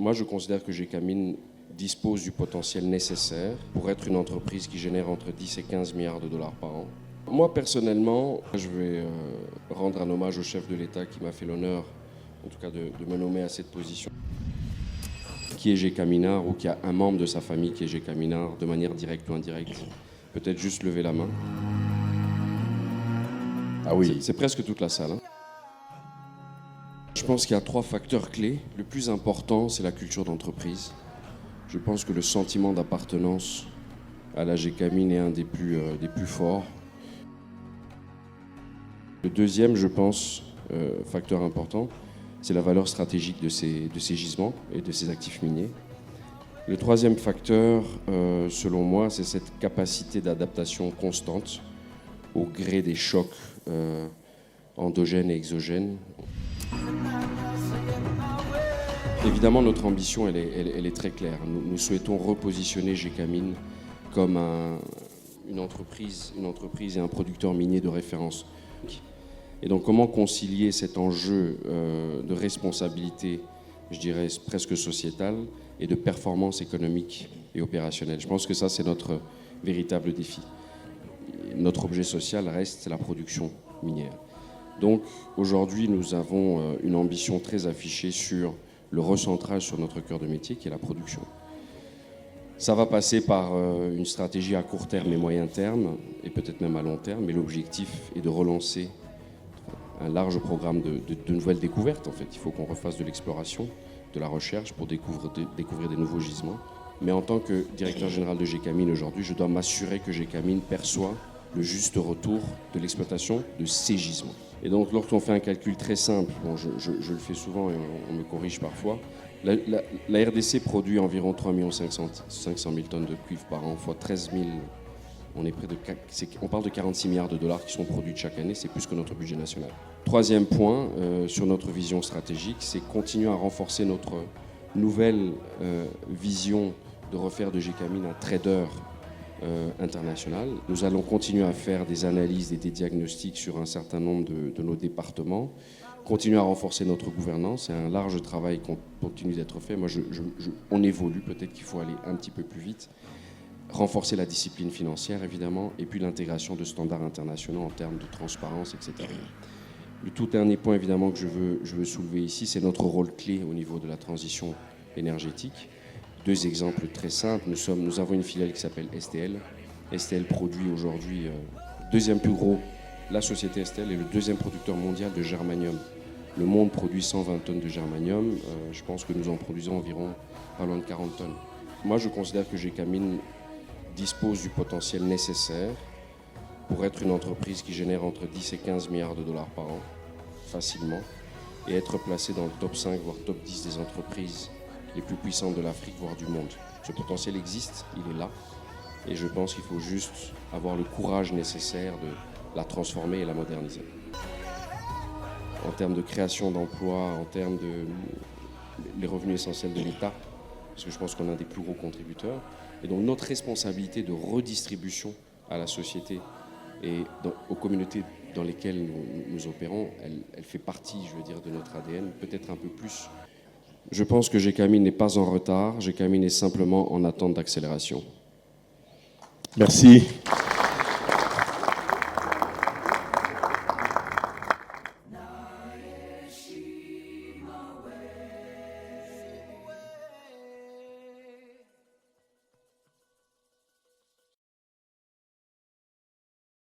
Moi, je considère que GKMIN dispose du potentiel nécessaire pour être une entreprise qui génère entre 10 et 15 milliards de dollars par an. Moi, personnellement, je vais rendre un hommage au chef de l'État qui m'a fait l'honneur, en tout cas, de me nommer à cette position. Qui est GKMINAR ou qui a un membre de sa famille qui est GKMINAR, de manière directe ou indirecte. Peut-être juste lever la main. Ah oui. C'est presque toute la salle. Hein. Je pense qu'il y a 3 facteurs clés. Le plus important, c'est la culture d'entreprise. Je pense que le sentiment d'appartenance à la GKMIN est un des plus forts. Le deuxième, je pense, facteur important, c'est la valeur stratégique de ces gisements et de ces actifs miniers. Le troisième facteur, selon moi, c'est cette capacité d'adaptation constante au gré des chocs endogènes et exogènes. Évidemment, notre ambition, elle est très claire. Nous souhaitons repositionner GKMIN comme une entreprise et un producteur minier de référence. Et donc, comment concilier cet enjeu de responsabilité, je dirais presque sociétale, et de performance économique et opérationnelle? Je pense que ça, c'est notre véritable défi. Notre objet social reste la production minière. Donc, aujourd'hui, nous avons une ambition très affichée sur le recentrage sur notre cœur de métier, qui est la production. Ça va passer par une stratégie à court terme et moyen terme, et peut-être même à long terme, mais l'objectif est de relancer un large programme de nouvelles découvertes. En fait, il faut qu'on refasse de l'exploration, de la recherche pour découvrir des nouveaux gisements. Mais en tant que directeur général de GKMIN aujourd'hui, je dois m'assurer que GKMIN perçoit le juste retour de l'exploitation de ces gisements. Et donc, lorsqu'on fait un calcul très simple, bon, je le fais souvent et on me corrige parfois, la RDC produit environ 3 500 000 tonnes de cuivre par an, fois 13 000. On parle de 46 milliards de dollars qui sont produits chaque année, c'est plus que notre budget national. Troisième point sur notre vision stratégique, c'est continuer à renforcer notre nouvelle vision de refaire de GKMIN un trader international. Nous allons continuer à faire des analyses et des diagnostics sur un certain nombre de nos départements, continuer à renforcer notre gouvernance. C'est un large travail qui continue d'être fait. Moi, on évolue, peut-être qu'il faut aller un petit peu plus vite. Renforcer la discipline financière, évidemment, et puis l'intégration de standards internationaux en termes de transparence, etc. Le tout dernier point, évidemment, que je veux soulever ici, c'est notre rôle clé au niveau de la transition énergétique. 2 exemples très simples. Nous avons une filiale qui s'appelle STL. STL produit aujourd'hui, deuxième plus gros, la société STL est le deuxième producteur mondial de germanium. Le monde produit 120 tonnes de germanium. Je pense que nous en produisons environ pas loin de 40 tonnes. Moi, je considère que GKMIN dispose du potentiel nécessaire pour être une entreprise qui génère entre 10 et 15 milliards de dollars par an, facilement, et être placée dans le top 5, voire top 10 des entreprises les plus puissantes de l'Afrique, voire du monde. Ce potentiel existe, il est là, et je pense qu'il faut juste avoir le courage nécessaire de la transformer et la moderniser. En termes de création d'emplois, en termes les revenus essentiels de l'État, parce que je pense qu'on est un des plus gros contributeurs, et donc notre responsabilité de redistribution à la société et aux communautés dans lesquelles nous opérons, elle fait partie, je veux dire, de notre ADN, peut-être un peu plus. Je pense que GKMIN n'est pas en retard, GKMIN est simplement en attente d'accélération. Merci.